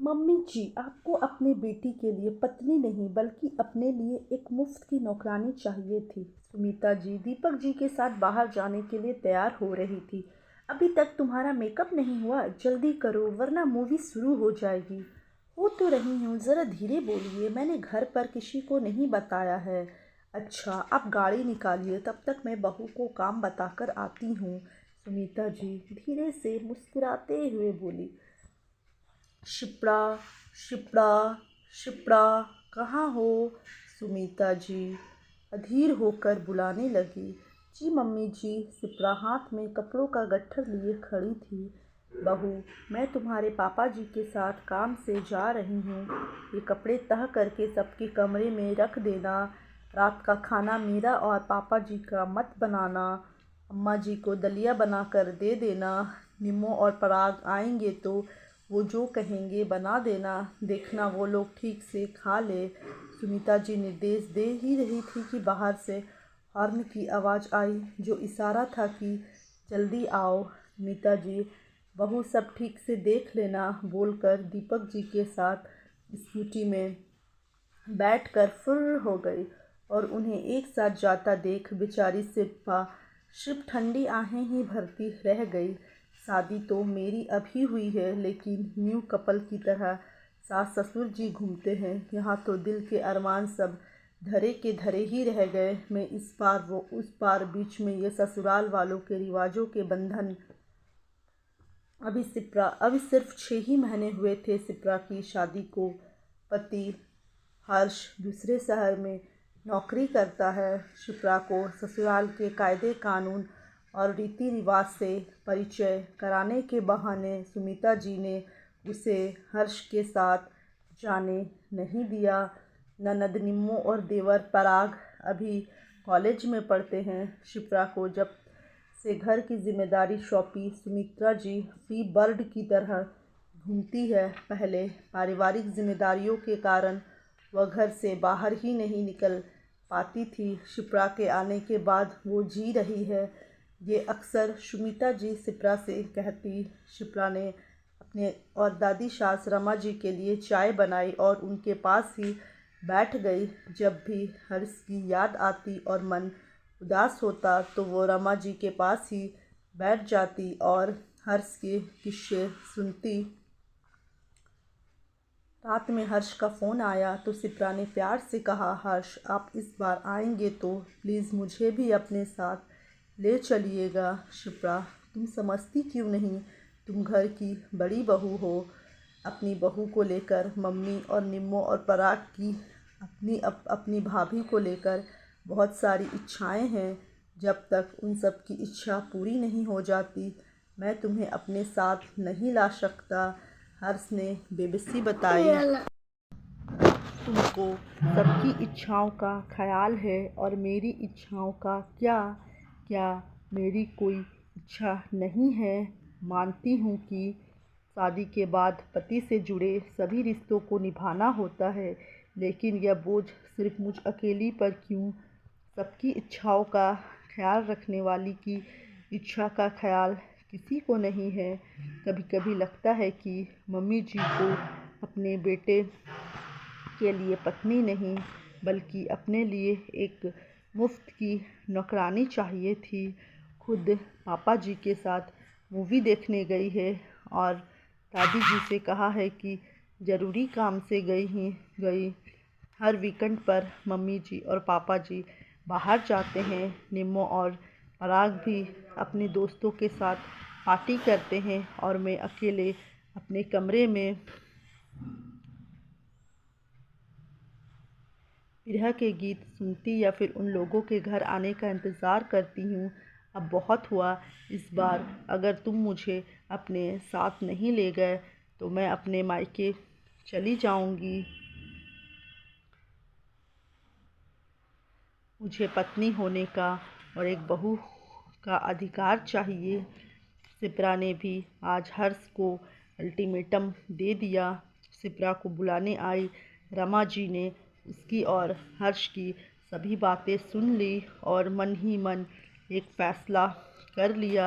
Mummy जी, आपको अपने बेटी के लिए पत्नी नहीं बल्कि अपने लिए एक मुफ्त की नौकरानी चाहिए थी। सुमिता जी दीपक जी के साथ बाहर जाने के लिए तैयार हो रही थी। अभी तक तुम्हारा मेकअप नहीं हुआ, जल्दी करो वरना मूवी शुरू हो जाएगी। हो तो रही हूँ, ज़रा धीरे बोलिए, मैंने घर पर किसी को नहीं बताया है। अच्छा, आप गाड़ी निकालिए, तब तक मैं बहू को काम बताकर आती हूँ। सुमिता जी धीरे से मुस्कुराते हुए बोली। शिप्रा, शिप्रा, शिप्रा, कहाँ हो? सुमिता जी अधीर होकर बुलाने लगी। जी मम्मी जी। शिप्रा हाथ में कपड़ों का गट्ठर लिए खड़ी थी। बहू, मैं तुम्हारे पापा जी के साथ काम से जा रही हूँ। ये कपड़े तह करके सबके कमरे में रख देना। रात का खाना मेरा और पापा जी का मत बनाना। अम्मा जी को दलिया बनाकर दे देना। निम्मो और पराग आएंगे तो वो जो कहेंगे बना देना। देखना वो लोग ठीक से खा ले। सुमिता जी निर्देश दे ही रही थी कि बाहर से हॉर्न की आवाज़ आई, जो इशारा था कि जल्दी आओ। सुमिता जी, बहू सब ठीक से देख लेना बोलकर दीपक जी के साथ स्कूटी में बैठकर फुर्र हो गई और उन्हें एक साथ जाता देख बेचारी शिल्पा सिर्फ ठंडी आहें ही भरती रह गई। शादी तो मेरी अभी हुई है, लेकिन न्यू कपल की तरह सास ससुर जी घूमते हैं। यहाँ तो दिल के अरमान सब धरे के धरे ही रह गए। मैं इस पार वो उस पार, बीच में ये ससुराल वालों के रिवाजों के बंधन। अभी सिर्फ 6 ही महीने हुए थे शिप्रा की शादी को। पति हर्ष दूसरे शहर में नौकरी करता है। शिप्रा को ससुराल के कायदे कानून और रीति रिवाज से परिचय कराने के बहाने सुमिता जी ने उसे हर्ष के साथ जाने नहीं दिया। ननद निम्मो और देवर पराग अभी कॉलेज में पढ़ते हैं। शिप्रा को जब से घर की जिम्मेदारी सौंपी, सुमित्रा जी फ्री बर्ड की तरह घूमती है। पहले पारिवारिक जिम्मेदारियों के कारण वह घर से बाहर ही नहीं निकल पाती थी। शिप्रा के आने के बाद वो जी रही है। ये अक्सर सुमिता जी शिप्रा से कहती। शिप्रा ने अपने और दादी सास रमा जी के लिए चाय बनाई और उनके पास ही बैठ गई। जब भी हर्ष की याद आती और मन उदास होता तो वो रमा जी के पास ही बैठ जाती और हर्ष के किस्से सुनती। रात में हर्ष का फ़ोन आया तो शिप्रा ने प्यार से कहा, हर्ष आप इस बार आएंगे तो प्लीज़ मुझे भी अपने साथ ले चलिएगा। शिप्रा, तुम समझती क्यों नहीं? तुम घर की बड़ी बहू हो। अपनी बहू को लेकर मम्मी और निम्मो और पराग की अपनी भाभी को लेकर बहुत सारी इच्छाएं हैं। जब तक उन सब की इच्छा पूरी नहीं हो जाती, मैं तुम्हें अपने साथ नहीं ला सकता। हर्ष ने बेबसी बताई। तुमको सबकी इच्छाओं का ख्याल है और मेरी इच्छाओं का क्या? क्या मेरी कोई इच्छा नहीं है? मानती हूँ कि शादी के बाद पति से जुड़े सभी रिश्तों को निभाना होता है, लेकिन यह बोझ सिर्फ मुझ अकेली पर क्यों? सबकी इच्छाओं का ख्याल रखने वाली की इच्छा का ख्याल किसी को नहीं है। कभी कभी लगता है कि मम्मी जी को अपने बेटे के लिए पत्नी नहीं बल्कि अपने लिए एक मुफ्त की नौकरानी चाहिए थी। खुद पापा जी के साथ मूवी देखने गई है और दादी जी से कहा है कि ज़रूरी काम से गई। हर वीकेंड पर मम्मी जी और पापा जी बाहर जाते हैं। निम्मो और पराग भी अपने दोस्तों के साथ पार्टी करते हैं और मैं अकेले अपने कमरे में विरह के गीत सुनती या फिर उन लोगों के घर आने का इंतज़ार करती हूँ। अब बहुत हुआ। इस बार अगर तुम मुझे अपने साथ नहीं ले गए तो मैं अपने मायके चली जाऊँगी। मुझे पत्नी होने का और एक बहू का अधिकार चाहिए। शिप्रा ने भी आज हर्ष को अल्टीमेटम दे दिया। शिप्रा को बुलाने आई रमा जी ने उसकी और हर्ष की सभी बातें सुन ली और मन ही मन एक फैसला कर लिया।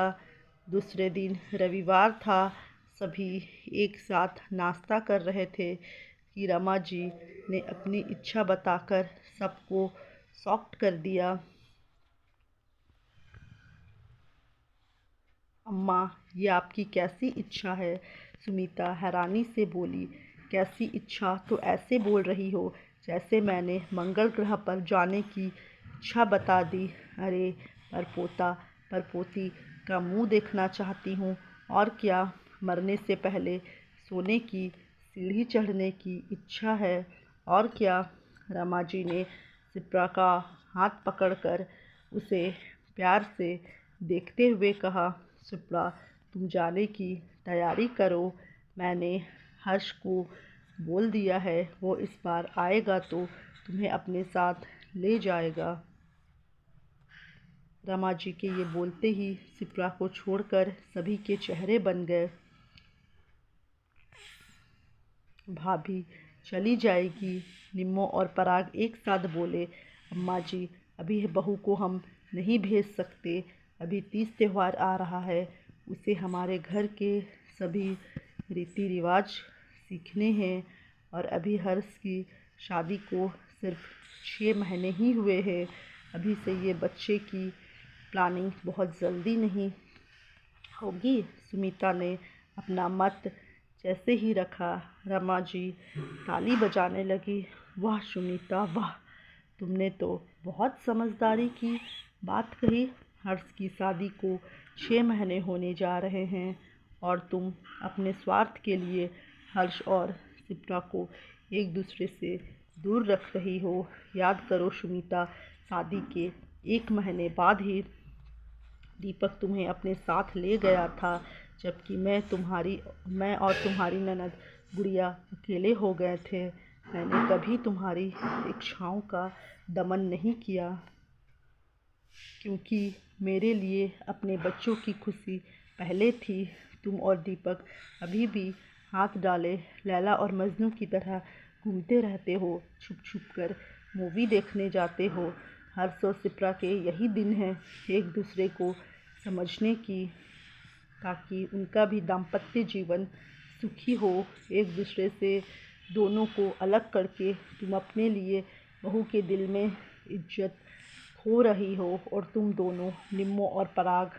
दूसरे दिन रविवार था। सभी एक साथ नाश्ता कर रहे थे कि रमा जी ने अपनी इच्छा बताकर सबको शॉक्ड कर दिया। अम्मा, ये आपकी कैसी इच्छा है? सुमिता हैरानी से बोली। कैसी इच्छा? तो ऐसे बोल रही हो जैसे मैंने मंगल ग्रह पर जाने की इच्छा बता दी। अरे परपोता परपोती का मुंह देखना चाहती हूँ, और क्या मरने से पहले सोने की सीढ़ी चढ़ने की इच्छा है, और क्या? रमा जी ने शिप्रा का हाथ पकड़कर उसे प्यार से देखते हुए कहा। शिप्रा, तुम जाने की तैयारी करो। मैंने हर्ष को बोल दिया है, वो इस बार आएगा तो तुम्हें अपने साथ ले जाएगा। रमा जी के ये बोलते ही शिप्रा को छोड़कर सभी के चेहरे बन गए। भाभी चली जाएगी? निम्मो और पराग एक साथ बोले। अम्मा जी, अभी बहू को हम नहीं भेज सकते। अभी तीज त्यौहार आ रहा है, उसे हमारे घर के सभी रीति रिवाज सीखने हैं, और अभी हर्ष की शादी को सिर्फ 6 महीने ही हुए हैं। अभी से ये बच्चे की प्लानिंग बहुत जल्दी नहीं होगी। सुमिता ने अपना मत जैसे ही रखा, रमा जी ताली बजाने लगी। वाह सुमिता वाह, तुमने तो बहुत समझदारी की बात कही। हर्ष की शादी को 6 महीने होने जा रहे हैं, और तुम अपने स्वार्थ के लिए हर्ष और शिप्रा को एक दूसरे से दूर रख रही हो। याद करो सुमिता, शादी के 1 महीने बाद ही दीपक तुम्हें अपने साथ ले गया था, जबकि मैं और तुम्हारी ननद गुड़िया अकेले हो गए थे। मैंने कभी तुम्हारी इच्छाओं का दमन नहीं किया, क्योंकि मेरे लिए अपने बच्चों की खुशी पहले थी। तुम और दीपक अभी भी हाथ डाले लैला और मजनू की तरह घूमते रहते हो, छुप छुप कर मूवी देखने जाते हो। हर्ष और शिप्रा के यही दिन हैं एक दूसरे को समझने की, ताकि उनका भी दाम्पत्य जीवन सुखी हो। एक दूसरे से दोनों को अलग करके तुम अपने लिए बहू के दिल में इज्जत खो रही हो। और तुम दोनों, निम्मो और पराग,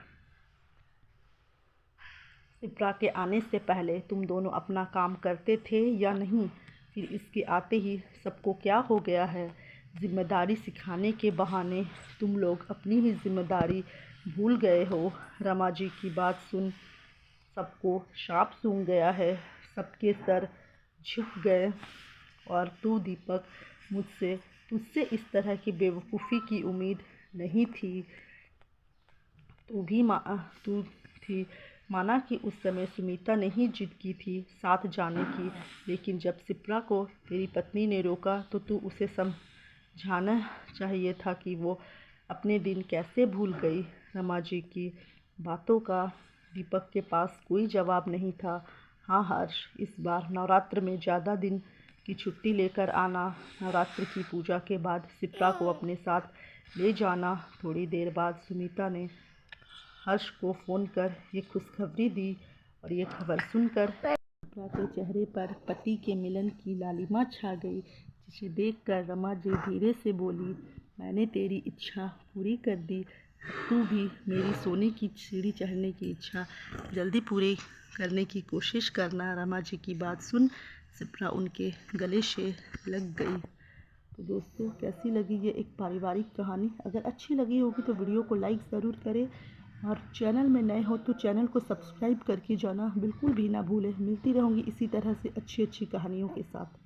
शिप्रा के आने से पहले तुम दोनों अपना काम करते थे या नहीं? फिर इसके आते ही सबको क्या हो गया है? जिम्मेदारी सिखाने के बहाने तुम लोग अपनी ही जिम्मेदारी भूल गए हो। रमा जी की बात सुन सबको सांप सूंघ गया है, सबके सर झुक गए। और तू दीपक, तुझसे इस तरह की बेवकूफ़ी की उम्मीद नहीं थी। तू थी माना कि उस समय सुमिता ने ही जिद की थी साथ जाने की, लेकिन जब शिप्रा को तेरी पत्नी ने रोका तो तू उसे समझाना चाहिए था कि वो अपने दिन कैसे भूल गई। रमा जी की बातों का दीपक के पास कोई जवाब नहीं था। हाँ हर्ष, इस बार नवरात्र में ज़्यादा दिन की छुट्टी लेकर आना। नवरात्र की पूजा के बाद शिप्रा को अपने साथ ले जाना। थोड़ी देर बाद सुमिता ने हर्ष को फ़ोन कर ये खुशखबरी दी, और ये खबर सुनकर शिप्रा के चेहरे पर पति के मिलन की लालिमा छा गई, जिसे देखकर रमा जी धीरे से बोली, मैंने तेरी इच्छा पूरी कर दी। अब तू भी मेरी सोने की सीढ़ी चढ़ने की इच्छा जल्दी पूरी करने की कोशिश करना। रमा जी की बात सुन शिप्रा उनके गले से लग गई। तो दोस्तों, कैसी लगी ये एक पारिवारिक कहानी? अगर अच्छी लगी होगी तो वीडियो को लाइक ज़रूर करें, और चैनल में नए हो तो चैनल को सब्सक्राइब करके जाना बिल्कुल भी ना भूलें। मिलती रहूँगी इसी तरह से अच्छी अच्छी कहानियों के साथ।